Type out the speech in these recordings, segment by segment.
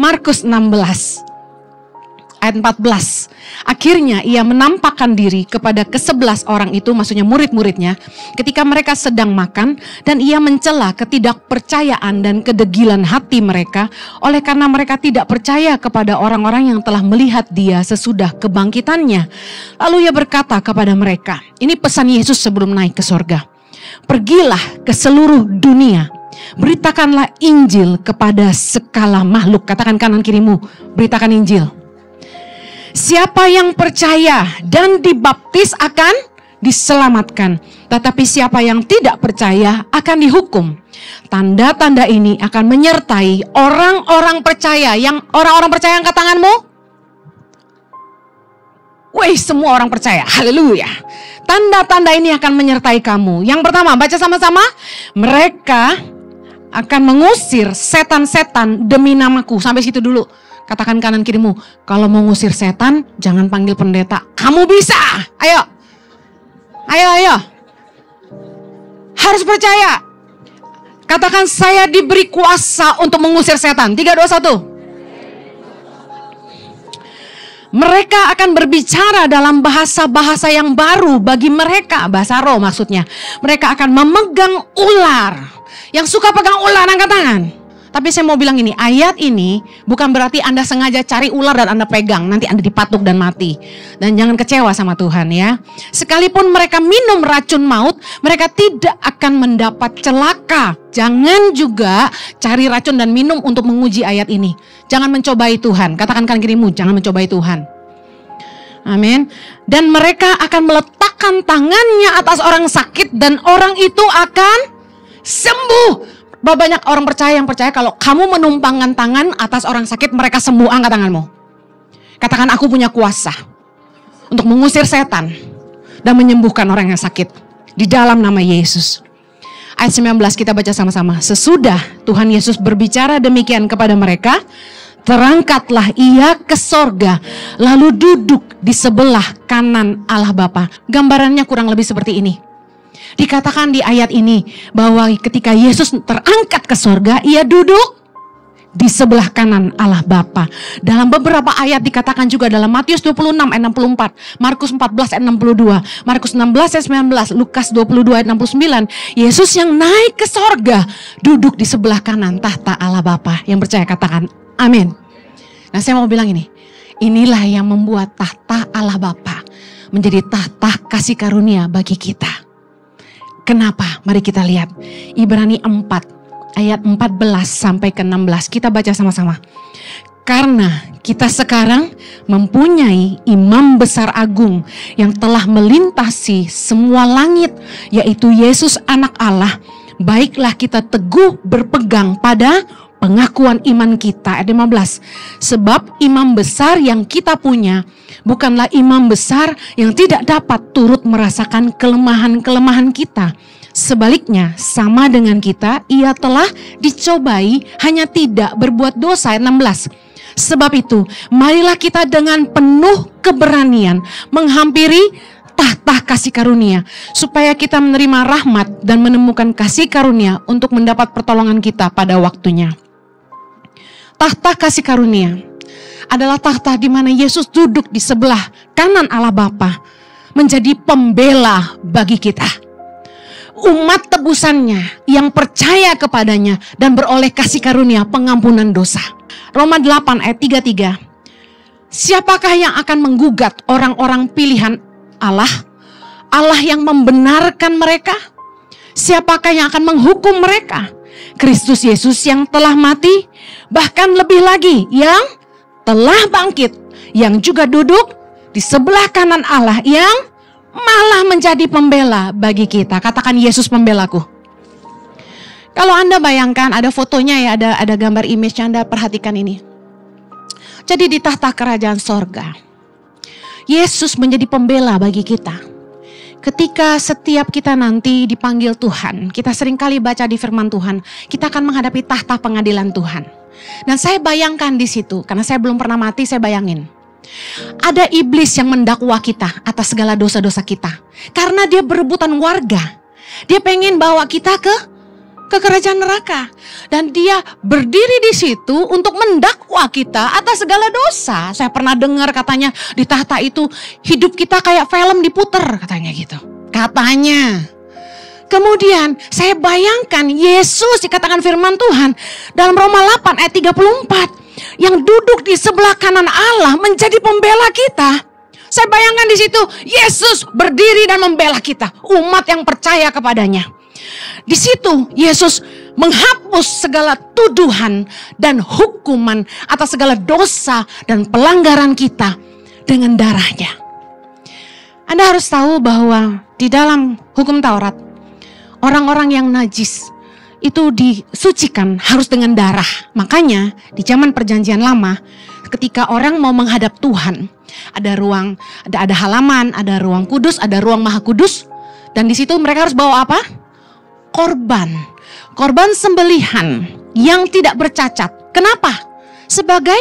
Markus 16 ayat 14. Akhirnya ia menampakkan diri kepada ke-11 orang itu, maksudnya murid-muridnya, ketika mereka sedang makan, dan ia mencela ketidakpercayaan dan kedegilan hati mereka, oleh karena mereka tidak percaya kepada orang-orang yang telah melihat dia sesudah kebangkitannya. Lalu ia berkata kepada mereka, ini pesan Yesus sebelum naik ke sorga. Pergilah ke seluruh dunia, beritakanlah Injil kepada segala makhluk. Katakan kanan kirimu, beritakan Injil. Siapa yang percaya dan dibaptis akan diselamatkan, tetapi siapa yang tidak percaya akan dihukum. Tanda-tanda ini akan menyertai orang-orang percaya. Yang orang-orang percaya, angkat tanganmu. Wih, semua orang percaya. Haleluya. Tanda-tanda ini akan menyertai kamu. Yang pertama, baca sama-sama. Mereka akan mengusir setan-setan demi namaku. Sampai situ dulu. Katakan kanan kirimu, kalau mau ngusir setan, jangan panggil pendeta. Kamu bisa. Ayo. Ayo. Harus percaya. Katakan, saya diberi kuasa untuk mengusir setan. 3, 2, 1. Mereka akan berbicara dalam bahasa-bahasa yang baru bagi mereka. Bahasa roh maksudnya. Mereka akan memegang ular. Yang suka pegang ular, angkat tangan. Tapi saya mau bilang ini, ayat ini bukan berarti Anda sengaja cari ular dan Anda pegang, nanti Anda dipatuk dan mati. Dan jangan kecewa sama Tuhan ya. Sekalipun mereka minum racun maut, mereka tidak akan mendapat celaka. Jangan juga cari racun dan minum untuk menguji ayat ini. Jangan mencobai Tuhan. Katakan kanan kirimu, jangan mencobai Tuhan. Amin. Dan mereka akan meletakkan tangannya atas orang sakit dan orang itu akan sembuh. Banyak orang percaya yang percaya kalau kamu menumpangkan tangan atas orang sakit, mereka sembuh. Angkat tanganmu. Katakan, aku punya kuasa untuk mengusir setan dan menyembuhkan orang yang sakit di dalam nama Yesus. Ayat 19 kita baca sama-sama. Sesudah Tuhan Yesus berbicara demikian kepada mereka, terangkatlah ia ke sorga, lalu duduk di sebelah kanan Allah Bapa. Gambarannya kurang lebih seperti ini. Dikatakan di ayat ini bahwa ketika Yesus terangkat ke sorga, ia duduk di sebelah kanan Allah Bapa. Dalam beberapa ayat dikatakan juga dalam Matius 26 ayat 64, Markus 14 ayat 62, Markus 16 ayat 19, Lukas 22 ayat 69. Yesus yang naik ke sorga duduk di sebelah kanan tahta Allah Bapa. Yang percaya katakan amin. Nah, saya mau bilang ini, inilah yang membuat tahta Allah Bapa menjadi tahta kasih karunia bagi kita. Kenapa? Mari kita lihat. Ibrani 4 ayat 14 sampai ke 16. Kita baca sama-sama. Karena kita sekarang mempunyai imam besar agung yang telah melintasi semua langit, yaitu Yesus anak Allah. Baiklah kita teguh berpegang pada pengakuan iman kita. Ayat 15. Sebab imam besar yang kita punya bukanlah imam besar yang tidak dapat turut merasakan kelemahan-kelemahan kita. Sebaliknya, sama dengan kita, ia telah dicobai, hanya tidak berbuat dosa. Ayat 16. Sebab itu, marilah kita dengan penuh keberanian menghampiri tahta kasih karunia, supaya kita menerima rahmat dan menemukan kasih karunia untuk mendapat pertolongan kita pada waktunya. Tahta kasih karunia adalah tahta di mana Yesus duduk di sebelah kanan Allah Bapa, menjadi pembela bagi kita. Umat tebusannya yang percaya kepadanya dan beroleh kasih karunia pengampunan dosa. Roma 8 ayat 33. Siapakah yang akan menggugat orang-orang pilihan Allah? Allah yang membenarkan mereka? Siapakah yang akan menghukum mereka? Kristus Yesus yang telah mati, bahkan lebih lagi yang telah bangkit, yang juga duduk di sebelah kanan Allah, yang malah menjadi pembela bagi kita. Katakan, Yesus pembelaku. Kalau Anda bayangkan ada fotonya ya, ada gambar image, Anda perhatikan ini. Jadi di tahta kerajaan sorga, Yesus menjadi pembela bagi kita. Ketika setiap kita nanti dipanggil Tuhan, kita seringkali baca di firman Tuhan, kita akan menghadapi tahta pengadilan Tuhan. Dan saya bayangkan di situ, karena saya belum pernah mati, saya bayangin. Ada iblis yang mendakwa kita atas segala dosa-dosa kita. Karena dia berebutan warga. Dia pengen bawa kita ke ke kerajaan neraka. Dan dia berdiri di situ untuk mendakwa kita atas segala dosa. Saya pernah dengar katanya di tahta itu hidup kita kayak film diputer, katanya gitu. Katanya. Kemudian saya bayangkan Yesus, dikatakan firman Tuhan dalam Roma 8 ayat 34. Yang duduk di sebelah kanan Allah menjadi pembela kita. Saya bayangkan di situ Yesus berdiri dan membela kita, umat yang percaya kepadanya. Di situ Yesus menghapus segala tuduhan dan hukuman atas segala dosa dan pelanggaran kita dengan darahnya. Anda harus tahu bahwa di dalam hukum Taurat, orang-orang yang najis itu disucikan harus dengan darah. Makanya di zaman Perjanjian Lama, ketika orang mau menghadap Tuhan, ada ruang, ada halaman, ada ruang kudus, ada ruang maha kudus, dan di situ mereka harus bawa apa? Korban sembelihan yang tidak bercacat. Kenapa? Sebagai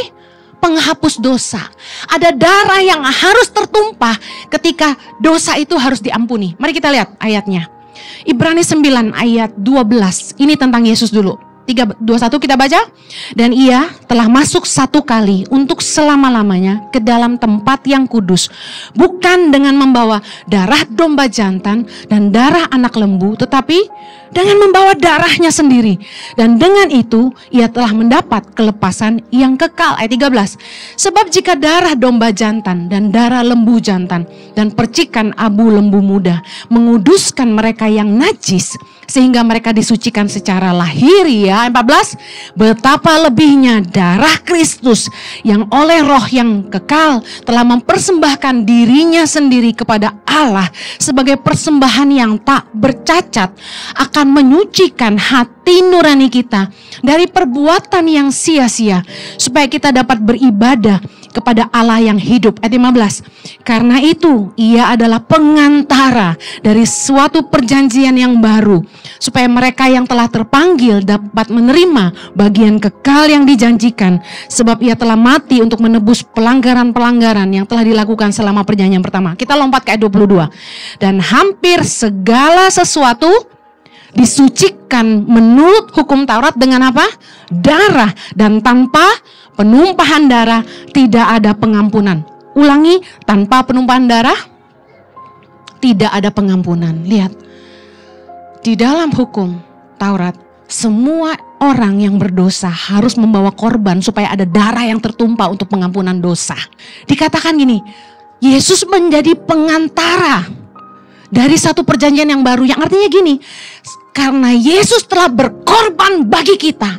penghapus dosa. Ada darah yang harus tertumpah ketika dosa itu harus diampuni. Mari kita lihat ayatnya. Ibrani 9 ayat 12. Ini tentang Yesus dulu. 3:21 kita baca. Dan ia telah masuk satu kali untuk selama-lamanya ke dalam tempat yang kudus, bukan dengan membawa darah domba jantan dan darah anak lembu, tetapi dengan membawa darahnya sendiri. Dan dengan itu ia telah mendapat kelepasan yang kekal. Ayat 13. Sebab jika darah domba jantan dan darah lembu jantan dan percikan abu lembu muda menguduskan mereka yang najis, sehingga mereka disucikan secara lahiriah. 14. Betapa lebihnya darah Kristus yang oleh roh yang kekal telah mempersembahkan dirinya sendiri kepada Allah sebagai persembahan yang tak bercacat, akan menyucikan hati nurani kita dari perbuatan yang sia-sia, supaya kita dapat beribadah kepada Allah yang hidup. Ayat 15. Karena itu ia adalah pengantara dari suatu perjanjian yang baru, supaya mereka yang telah terpanggil dapat menerima bagian kekal yang dijanjikan, sebab ia telah mati untuk menebus pelanggaran-pelanggaran yang telah dilakukan selama perjanjian pertama. Kita lompat ke ayat 22. Dan hampir segala sesuatu disucikan menurut hukum Taurat dengan apa? Darah, dan tanpa penumpahan darah tidak ada pengampunan. Ulangi, tanpa penumpahan darah tidak ada pengampunan. Lihat, di dalam hukum Taurat, semua orang yang berdosa harus membawa korban supaya ada darah yang tertumpah untuk pengampunan dosa. Dikatakan gini, Yesus menjadi pengantara dari satu perjanjian yang baru, yang artinya gini, karena Yesus telah berkorban bagi kita,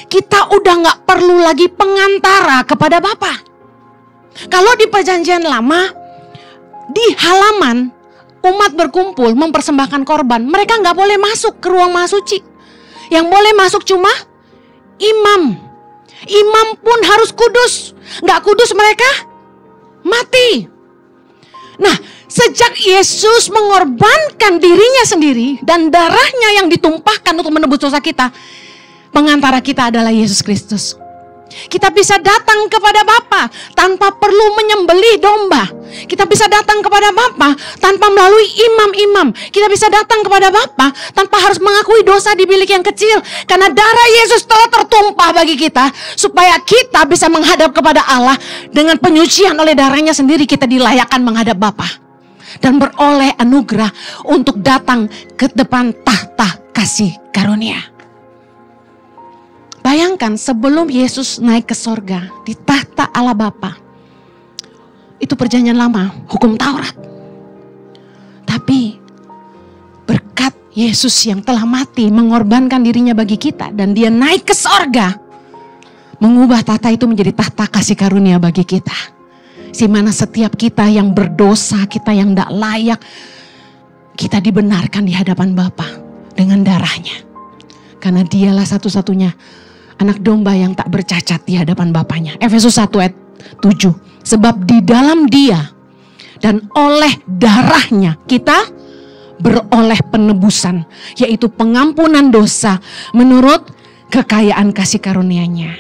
kita udah gak perlu lagi pengantara kepada Bapa. Kalau di perjanjian lama, di halaman umat berkumpul mempersembahkan korban, mereka gak boleh masuk ke ruang maha suci. Yang boleh masuk cuma imam. Imam pun harus kudus. Gak kudus mereka mati. Nah, sejak Yesus mengorbankan dirinya sendiri dan darahnya yang ditumpahkan untuk menebus dosa kita, pengantara kita adalah Yesus Kristus. Kita bisa datang kepada Bapa tanpa perlu menyembelih domba. Kita bisa datang kepada Bapa tanpa melalui imam-imam. Kita bisa datang kepada Bapa tanpa harus mengakui dosa di bilik yang kecil, karena darah Yesus telah tertumpah bagi kita, supaya kita bisa menghadap kepada Allah dengan penyucian oleh darahnya sendiri. Kita dilayakkan menghadap Bapa dan beroleh anugerah untuk datang ke depan tahta kasih karunia. Bayangkan sebelum Yesus naik ke sorga di tahta Allah Bapa, itu perjanjian lama, hukum Taurat. Tapi berkat Yesus yang telah mati mengorbankan dirinya bagi kita, dan dia naik ke sorga, mengubah tahta itu menjadi tahta kasih karunia bagi kita. Di mana setiap kita yang berdosa, kita yang tidak layak, kita dibenarkan di hadapan Bapa dengan darahnya. Karena dialah satu-satunya anak domba yang tak bercacat di hadapan Bapanya. Efesus 1 ayat 7. Sebab di dalam Dia dan oleh darahnya kita beroleh penebusan, yaitu pengampunan dosa menurut kekayaan kasih karunia-Nya.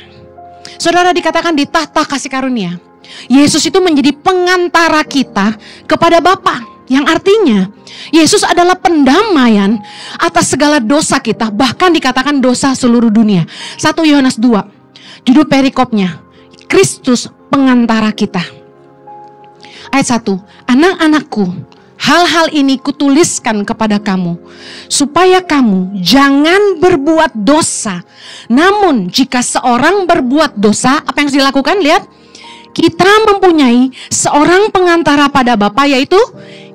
Saudara, dikatakan di tahta kasih karunia, Yesus itu menjadi pengantara kita kepada Bapa. Yang artinya Yesus adalah pendamaian atas segala dosa kita, bahkan dikatakan dosa seluruh dunia. 1 Yohanes 2, judul perikopnya, Kristus pengantara kita. Ayat 1, anak-anakku, hal-hal ini kutuliskan kepada kamu, supaya kamu jangan berbuat dosa. Namun jika seorang berbuat dosa, apa yang harus dilakukan? Lihat, kita mempunyai seorang pengantara pada Bapa, yaitu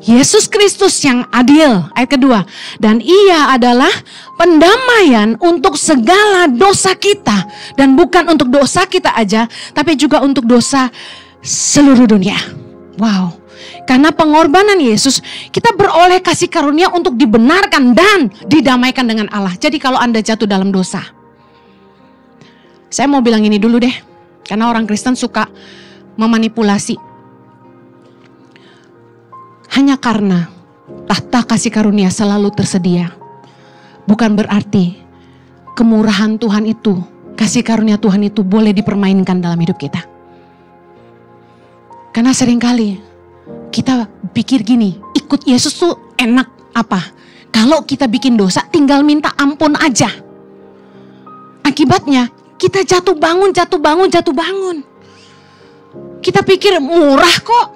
Yesus Kristus yang adil. Ayat kedua, dan ia adalah pendamaian untuk segala dosa kita. Dan bukan untuk dosa kita aja, tapi juga untuk dosa seluruh dunia. Wow, karena pengorbanan Yesus, kita beroleh kasih karunia untuk dibenarkan dan didamaikan dengan Allah. Jadi kalau Anda jatuh dalam dosa, saya mau bilang ini dulu deh, karena orang Kristen suka memanipulasi. Hanya karena tahta kasih karunia selalu tersedia, bukan berarti kemurahan Tuhan itu, kasih karunia Tuhan itu boleh dipermainkan dalam hidup kita. Karena seringkali kita pikir gini, ikut Yesus tuh enak apa? Kalau kita bikin dosa tinggal minta ampun aja. Akibatnya kita jatuh bangun. Kita pikir murah kok.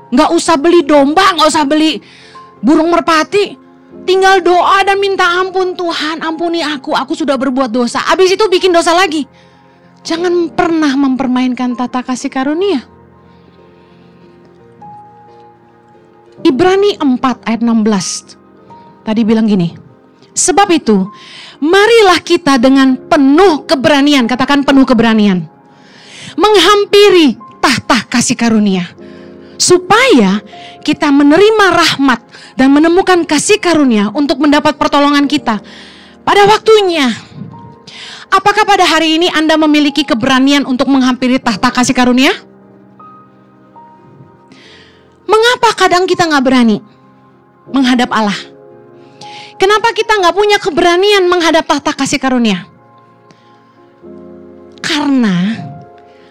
Gak usah beli domba, gak usah beli burung merpati. Tinggal doa dan minta ampun, Tuhan ampuni aku sudah berbuat dosa. Habis itu bikin dosa lagi. Jangan pernah mempermainkan tata kasih karunia. Ibrani 4 ayat 16. Tadi bilang gini, sebab itu marilah kita dengan penuh keberanian, katakan penuh keberanian, menghampiri tahta kasih karunia, supaya kita menerima rahmat dan menemukan kasih karunia untuk mendapat pertolongan kita pada waktunya. Apakah pada hari ini Anda memiliki keberanian untuk menghampiri tahta kasih karunia? Mengapa kadang kita gak berani menghadap Allah? Kenapa kita gak punya keberanian menghadap tahta kasih karunia? Karena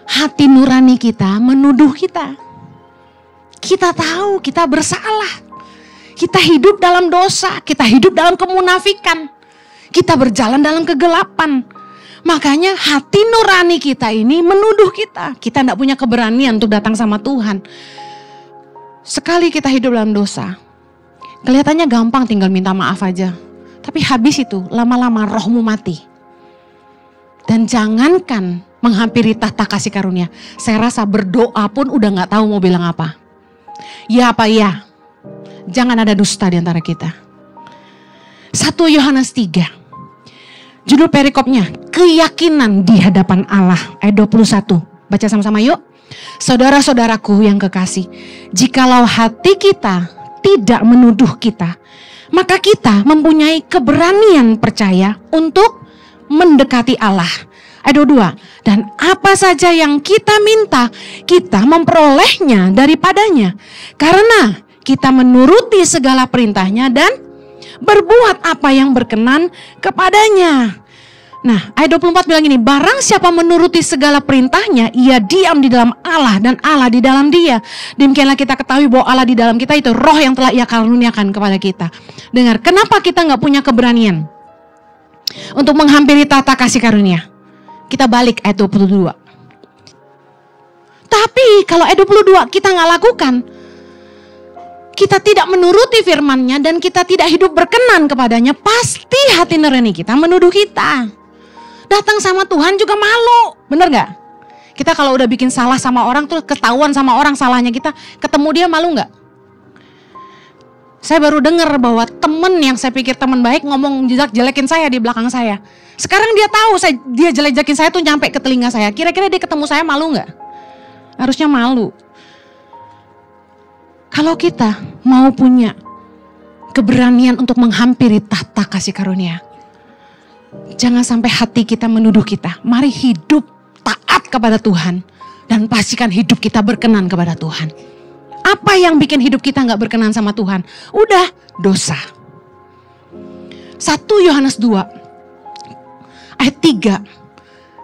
hati nurani kita menuduh kita. Kita tahu kita bersalah. Kita hidup dalam dosa. Kita hidup dalam kemunafikan. Kita berjalan dalam kegelapan. Makanya hati nurani kita ini menuduh kita. Kita tidak punya keberanian untuk datang sama Tuhan. Sekali kita hidup dalam dosa, kelihatannya gampang tinggal minta maaf aja. Tapi habis itu lama-lama rohmu mati. Dan jangankan menghampiri tahta kasih karunia. Saya rasa berdoa pun udah gak tahu mau bilang apa. Ya apa ya? Jangan ada dusta di antara kita. 1 Yohanes 3. Judul perikopnya, keyakinan di hadapan Allah. Ayat 21. Baca sama-sama yuk. Saudara-saudaraku yang kekasih, jikalau hati kita tidak menuduh kita, maka kita mempunyai keberanian percaya untuk mendekati Allah. Ayat 22. Dan apa saja yang kita minta, kita memperolehnya daripadanya. Karena kita menuruti segala perintahnya dan berbuat apa yang berkenan kepadanya. Nah, ayat 24 bilang gini, barang siapa menuruti segala perintahnya, ia diam di dalam Allah dan Allah di dalam dia. Demikianlah kita ketahui bahwa Allah di dalam kita itu roh yang telah ia karuniakan kepada kita. Dengar, kenapa kita gak punya keberanian untuk menghampiri tahta kasih karunia? Kita balik ayat 22. Tapi kalau ayat 22 kita gak lakukan, kita tidak menuruti firman-Nya dan kita tidak hidup berkenan kepadanya, pasti hati nurani kita menuduh kita. Datang sama Tuhan juga malu, bener gak? Kita kalau udah bikin salah sama orang tuh ketahuan sama orang salahnya kita, ketemu dia malu gak? Saya baru dengar bahwa temen yang saya pikir teman baik ngomong jelekin saya di belakang saya. Sekarang dia tahu dia jelek-jelekin saya tuh nyampe ke telinga saya. Kira-kira dia ketemu saya malu gak? Harusnya malu. Kalau kita mau punya keberanian untuk menghampiri tahta kasih karunia, jangan sampai hati kita menuduh kita. Mari hidup taat kepada Tuhan dan pastikan hidup kita berkenan kepada Tuhan. Apa yang bikin hidup kita gak berkenan sama Tuhan? Udah, dosa. 1 Yohanes 2 ayat 3.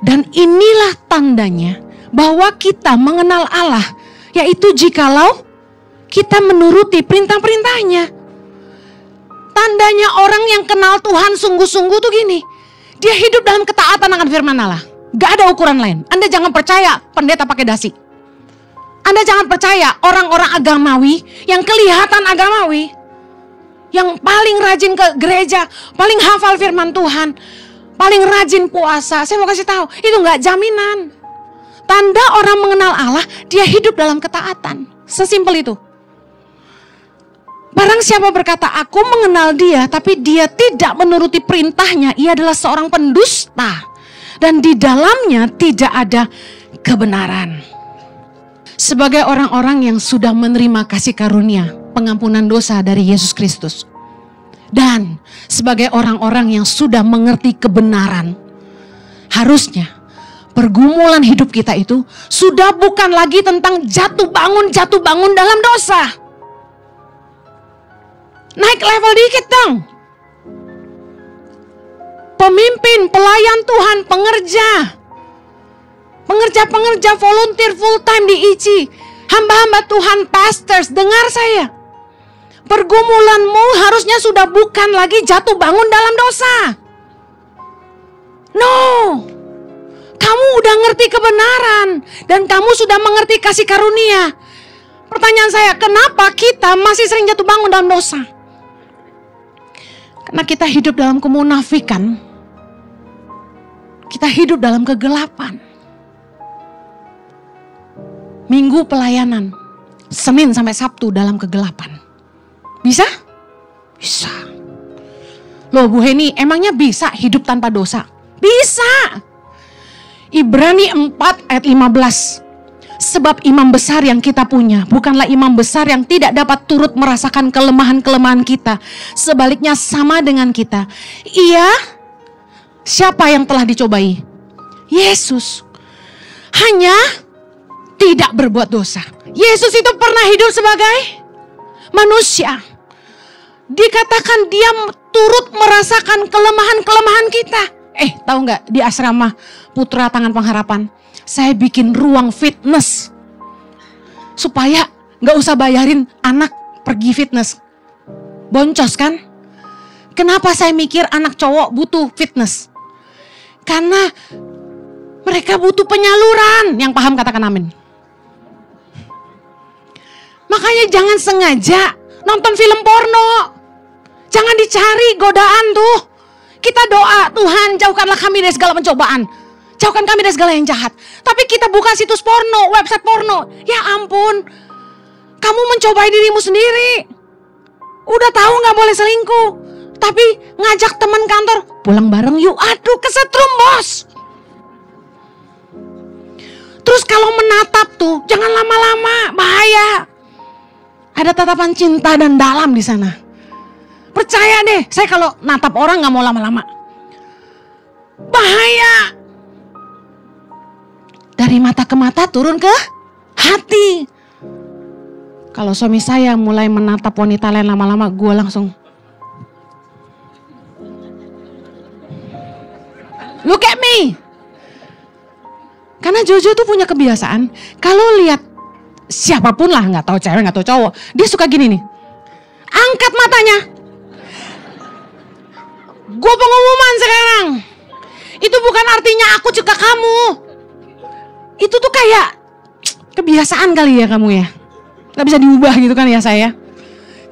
Dan inilah tandanya bahwa kita mengenal Allah, yaitu jikalau kita menuruti perintah-perintahnya. Tandanya orang yang kenal Tuhan sungguh-sungguh tuh gini. Dia hidup dalam ketaatan akan firman Allah. Gak ada ukuran lain. Anda jangan percaya pendeta pakai dasi. Anda jangan percaya orang-orang agamawi yang kelihatan agamawi, yang paling rajin ke gereja, paling hafal firman Tuhan, paling rajin puasa. Saya mau kasih tahu, itu gak jaminan. Tanda orang mengenal Allah, dia hidup dalam ketaatan. Sesimpel itu. Barang siapa berkata, aku mengenal dia, tapi dia tidak menuruti perintahnya, ia adalah seorang pendusta. Dan di dalamnya tidak ada kebenaran. Sebagai orang-orang yang sudah menerima kasih karunia, pengampunan dosa dari Yesus Kristus. Dan sebagai orang-orang yang sudah mengerti kebenaran, harusnya pergumulan hidup kita itu sudah bukan lagi tentang jatuh bangun dalam dosa. Naik level dikit dong. Pemimpin, pelayan Tuhan, pengerja volunteer full time di ICI, hamba-hamba Tuhan, pastors, dengar saya. Pergumulanmu harusnya sudah bukan lagi jatuh bangun dalam dosa. No. Kamu udah ngerti kebenaran dan kamu sudah mengerti kasih karunia. Pertanyaan saya, kenapa kita masih sering jatuh bangun dalam dosa? Karena kita hidup dalam kemunafikan. Kita hidup dalam kegelapan. Minggu pelayanan, Senin sampai Sabtu dalam kegelapan. Bisa? Bisa. Loh Bu Heni, emangnya bisa hidup tanpa dosa? Bisa. Ibrani 4 ayat 15. Sebab imam besar yang kita punya bukanlah imam besar yang tidak dapat turut merasakan kelemahan-kelemahan kita. Sebaliknya sama dengan kita. Siapa yang telah dicobai? Yesus. Hanya tidak berbuat dosa. Yesus itu pernah hidup sebagai manusia. Dikatakan dia turut merasakan kelemahan-kelemahan kita. Tahu nggak, di asrama Putra Tangan Pengharapan, saya bikin ruang fitness supaya nggak usah bayarin anak pergi fitness. Boncos kan? Kenapa saya mikir anak cowok butuh fitness? Karena mereka butuh penyaluran. Yang paham katakan amin. Makanya jangan sengaja nonton film porno. Jangan dicari godaan tuh. Kita doa, Tuhan jauhkanlah kami dari segala pencobaan. Jauhkan kami dari segala yang jahat. Tapi kita buka situs porno, website porno. Ya ampun. Kamu mencobai dirimu sendiri. Udah tahu gak boleh selingkuh. Tapi ngajak teman kantor, pulang bareng yuk. Aduh, kesetrum bos. Terus kalau menatap tuh, jangan lama-lama, bahaya. Ada tatapan cinta dan dalam di sana. Percaya deh, saya kalau natap orang gak mau lama-lama. Bahaya. Dari mata ke mata turun ke hati. Kalau suami saya mulai menatap wanita lain lama-lama, gue langsung look at me. Karena Jojo tuh punya kebiasaan, kalau lihat siapapun lah, gak tahu cewek gak tahu cowok, dia suka gini nih, angkat matanya. Gue pengumuman sekarang, itu bukan artinya aku suka kamu. Itu tuh kayak kebiasaan kali ya kamu ya. Gak bisa diubah gitu kan ya saya.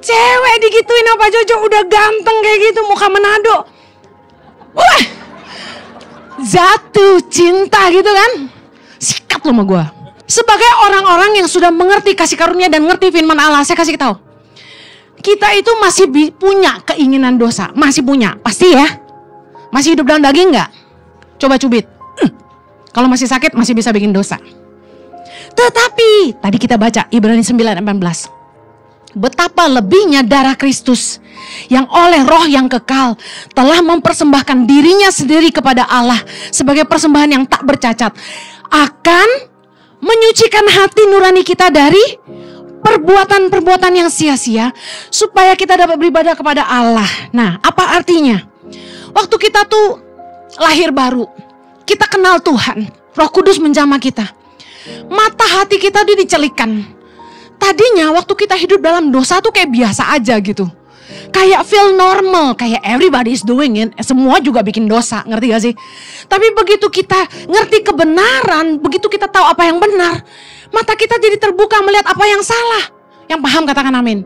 Cewek digituin apa Jojo udah ganteng kayak gitu, muka Manado. Wah, jatuh cinta gitu kan. Sikat lo sama gue. Sebagai orang-orang yang sudah mengerti kasih karunia dan ngerti firman Allah, saya kasih tahu. Kita itu masih punya keinginan dosa. Masih punya, pasti ya. Masih hidup dalam daging gak? Coba cubit. Kalau masih sakit masih bisa bikin dosa. Tetapi tadi kita baca Ibrani 9:18. Betapa lebihnya darah Kristus yang oleh roh yang kekal telah mempersembahkan dirinya sendiri kepada Allah sebagai persembahan yang tak bercacat, akan menyucikan hati nurani kita dari perbuatan-perbuatan yang sia-sia supaya kita dapat beribadah kepada Allah. Nah, apa artinya? Waktu kita tuh lahir baru, kita kenal Tuhan, Roh Kudus menjamah kita. Mata hati kita dicelikan. Tadinya waktu kita hidup dalam dosa tuh kayak biasa aja gitu. Kayak feel normal, kayak everybody is doing it. Semua juga bikin dosa, ngerti gak sih? Tapi begitu kita ngerti kebenaran, begitu kita tahu apa yang benar, mata kita jadi terbuka melihat apa yang salah. Yang paham katakan amin.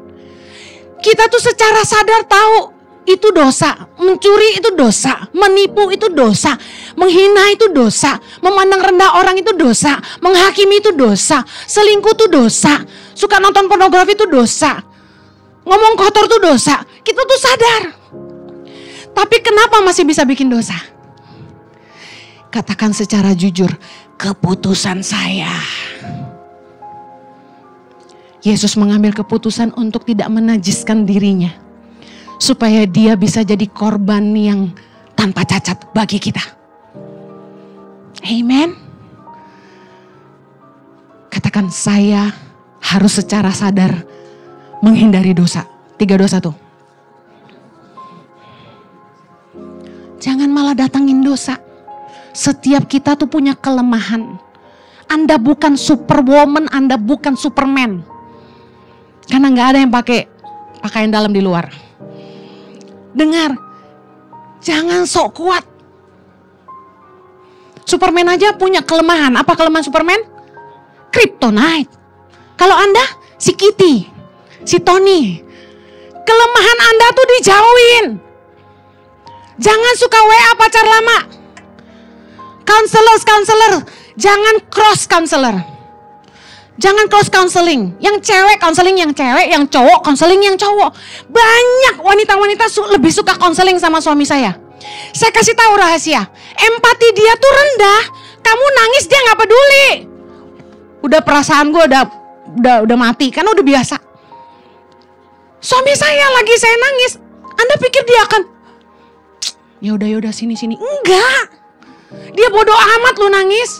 Kita tuh secara sadar tahu itu dosa. Mencuri itu dosa, menipu itu dosa, menghina itu dosa, memandang rendah orang itu dosa, menghakimi itu dosa, selingkuh itu dosa, suka nonton pornografi itu dosa, ngomong kotor itu dosa. Kita tuh sadar. Tapi kenapa masih bisa bikin dosa? Katakan secara jujur, keputusan saya. Yesus mengambil keputusan untuk tidak menajiskan dirinya, supaya dia bisa jadi korban yang tanpa cacat bagi kita. Amen. Katakan, saya harus secara sadar menghindari dosa. 3 dosa tuh. Jangan malah datangin dosa. Setiap kita tuh punya kelemahan. Anda bukan superwoman, Anda bukan superman. Karena gak ada yang pakai pakaian dalam di luar. Dengar, jangan sok kuat. Superman aja punya kelemahan. Apa kelemahan Superman? Kryptonite. Kalau Anda, si Kitty, si Tony. Kelemahan Anda tuh dijauhin. Jangan suka WA pacar lama. Counselor, jangan cross counselor. Jangan cross counseling. Yang cewek counseling yang cewek, yang cowok counseling yang cowok. Banyak wanita-wanita lebih suka counseling sama suami saya. Saya kasih tahu rahasia. Empati dia tuh rendah. Kamu nangis dia nggak peduli. Udah perasaan gue udah mati, karena udah biasa. Suami saya lagi saya nangis, Anda pikir dia akan yaudah sini. Enggak. Dia bodoh amat lu nangis.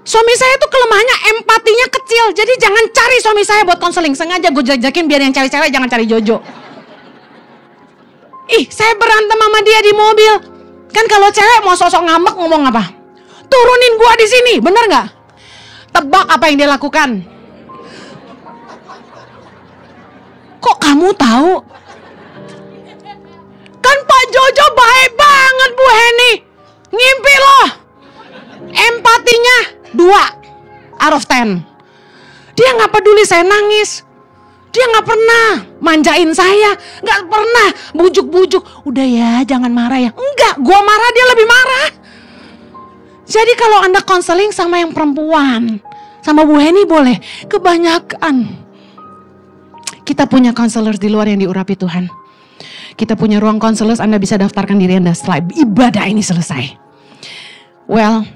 Suami saya tuh kelemahannya empatinya kecil. Jadi jangan cari suami saya buat konseling. Sengaja gue jajakin biar yang cewek-cewek jangan cari Jojo. Saya berantem sama dia di mobil. Kan kalau cewek mau sosok ngambek ngomong apa? Turunin gua di sini, bener gak? Tebak apa yang dia lakukan? Kok kamu tahu? Kan Pak Jojo baik banget Bu Heni. Ngimpi loh. Empatinya 2 out of 10. Dia gak peduli saya nangis. Dia gak pernah manjain saya. Gak pernah bujuk-bujuk. Udah ya jangan marah ya. Enggak, gua marah dia lebih marah. Jadi kalau Anda konseling sama yang perempuan, sama Bu Heni boleh. Kebanyakan. Kita punya counselors di luar yang diurapi Tuhan. Kita punya ruang counselors, Anda bisa daftarkan diri Anda setelah ibadah ini selesai. Well,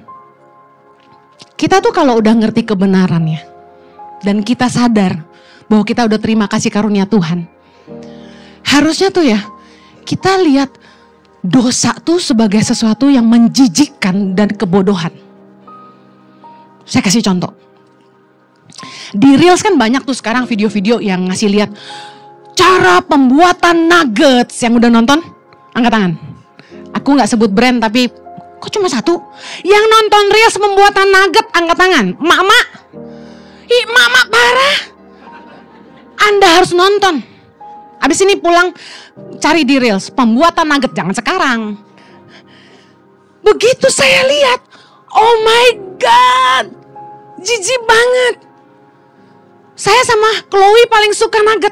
kita tuh kalau udah ngerti kebenarannya dan kita sadar bahwa kita udah terima kasih karunia Tuhan, harusnya tuh ya kita lihat dosa tuh sebagai sesuatu yang menjijikkan dan kebodohan. Saya kasih contoh. Di Reels kan banyak tuh sekarang video-video yang ngasih lihat cara pembuatan nuggets. Yang udah nonton? Angkat tangan. Aku gak sebut brand tapi kok cuma 1? Yang nonton Reels pembuatan nugget, angkat tangan. Mak-mak. Mak-mak parah. Anda harus nonton. Abis ini pulang cari di Reels pembuatan nugget, jangan sekarang. Begitu saya lihat, oh my God, jijik banget. Saya sama Chloe paling suka nugget.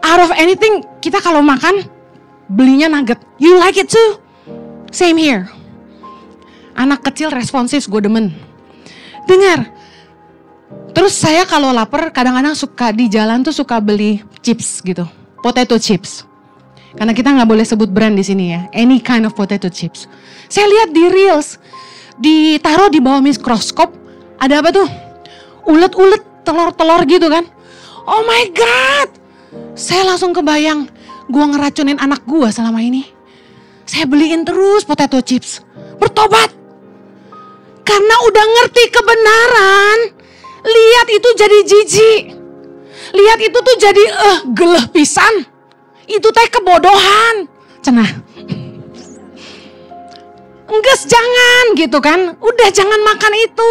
Out of anything, kita kalau makan belinya nugget. You like it too? Same here. Anak kecil responsif, gue demen. Dengar. Terus saya kalau lapar kadang-kadang suka di jalan tuh suka beli chips gitu. Potato chips. Karena kita gak boleh sebut brand di sini ya. Any kind of potato chips. Saya lihat di Reels. Ditaruh di bawah mikroskop. Ada apa tuh? Ulet-ulet, telur-telur gitu kan. Oh my God. Saya langsung kebayang. Gue ngeracunin anak gue selama ini. Saya beliin terus potato chips. Bertobat. Karena udah ngerti kebenaran. Lihat itu jadi jijik. Lihat itu tuh jadi geleh pisan. Itu teh kebodohan. Cenah. Engges jangan gitu kan. Udah jangan makan itu.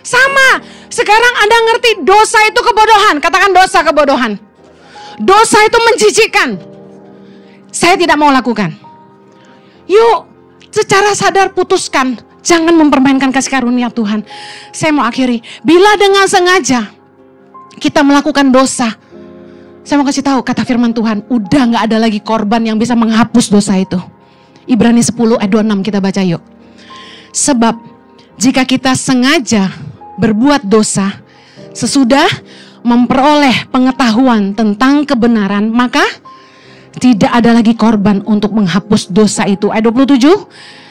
Sama Sekarang Anda ngerti dosa itu kebodohan. Katakan dosa kebodohan. Dosa itu menjijikkan. Saya tidak mau lakukan. Yuk, secara sadar putuskan. Jangan mempermainkan kasih karunia Tuhan. Saya mau akhiri. Bila dengan sengaja kita melakukan dosa, saya mau kasih tahu kata firman Tuhan, udah gak ada lagi korban yang bisa menghapus dosa itu. Ibrani 10 ayat 26 kita baca yuk. Sebab jika kita sengaja berbuat dosa, sesudah memperoleh pengetahuan tentang kebenaran, maka tidak ada lagi korban untuk menghapus dosa itu. Ayat 27.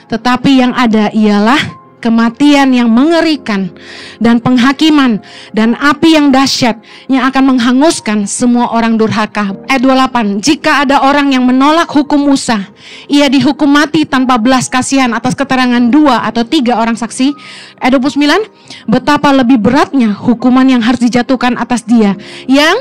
Tetapi yang ada ialah kematian yang mengerikan dan penghakiman dan api yang dahsyat yang akan menghanguskan semua orang durhaka. Ayat 28. Jika ada orang yang menolak hukum Musa, ia dihukum mati tanpa belas kasihan atas keterangan 2 atau 3 orang saksi. Ayat 29. Betapa lebih beratnya hukuman yang harus dijatuhkan atas dia yang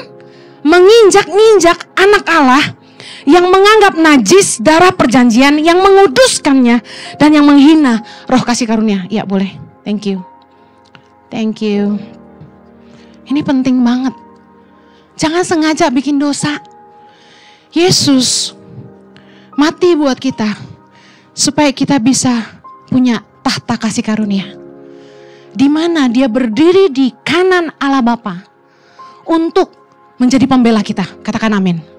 menginjak-injak anak Allah, yang menganggap najis darah perjanjian, yang menguduskannya, dan yang menghina roh kasih karunia. Ya boleh, thank you. Thank you. Ini penting banget. Jangan sengaja bikin dosa. Yesus mati buat kita, supaya kita bisa punya tahta kasih karunia, di mana dia berdiri di kanan Allah Bapa untuk menjadi pembela kita. Katakan amin.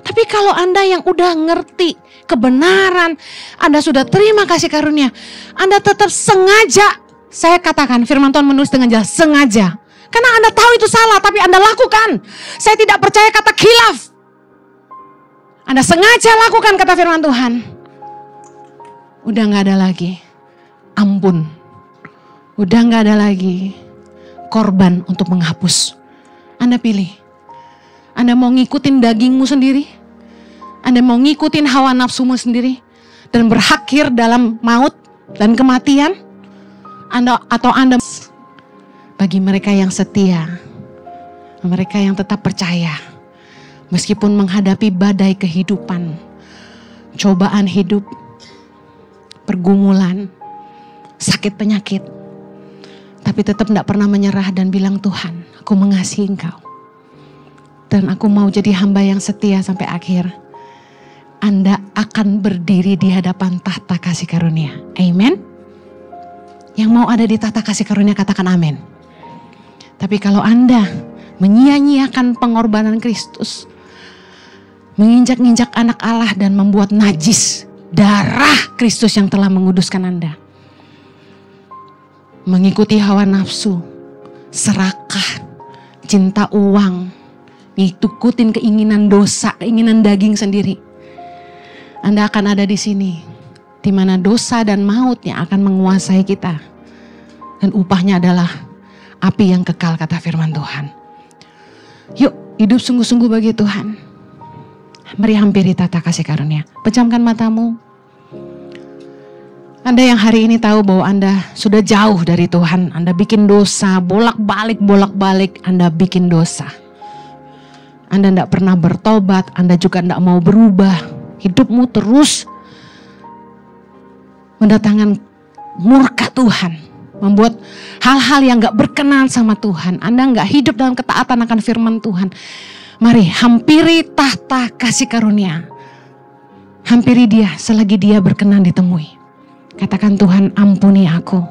Tapi kalau Anda yang udah ngerti kebenaran, Anda sudah terima kasih karunia, Anda tetap sengaja, saya katakan firman Tuhan menulis dengan jelas, sengaja. Karena Anda tahu itu salah, tapi Anda lakukan. Saya tidak percaya kata khilaf. Anda sengaja lakukan kata firman Tuhan. Udah gak ada lagi ampun. Udah gak ada lagi korban untuk menghapus. Anda pilih. Anda mau ngikutin dagingmu sendiri? Anda mau ngikutin hawa nafsumu sendiri? Dan berakhir dalam maut dan kematian? Atau Anda bagi mereka yang setia, mereka yang tetap percaya, meskipun menghadapi badai kehidupan, cobaan hidup, pergumulan, sakit penyakit, tapi tetap tidak pernah menyerah dan bilang, Tuhan, aku mengasihi Engkau. Dan aku mau jadi hamba yang setia sampai akhir. Anda akan berdiri di hadapan tahta kasih karunia. Amen. Yang mau ada di tahta kasih karunia katakan amin. Tapi kalau Anda menyia-nyiakan pengorbanan Kristus, menginjak-injak anak Allah dan membuat najis darah Kristus yang telah menguduskan Anda, mengikuti hawa nafsu, serakah, cinta uang, ngikutin keinginan dosa, keinginan daging sendiri, Anda akan ada di sini, di mana dosa dan maut yang akan menguasai kita, dan upahnya adalah api yang kekal, kata firman Tuhan. Yuk, hidup sungguh-sungguh bagi Tuhan. Mari hampiri tahta kasih karunia. Pejamkan matamu. Anda yang hari ini tahu bahwa Anda sudah jauh dari Tuhan, Anda bikin dosa, bolak-balik, Anda bikin dosa. Anda tidak pernah bertobat, Anda juga tidak mau berubah. Hidupmu terus mendatangkan murka Tuhan, membuat hal-hal yang gak berkenan sama Tuhan. Anda gak hidup dalam ketaatan akan firman Tuhan. Mari hampiri tahta kasih karunia. Hampiri dia selagi dia berkenan ditemui. Katakan, Tuhan, ampuni aku.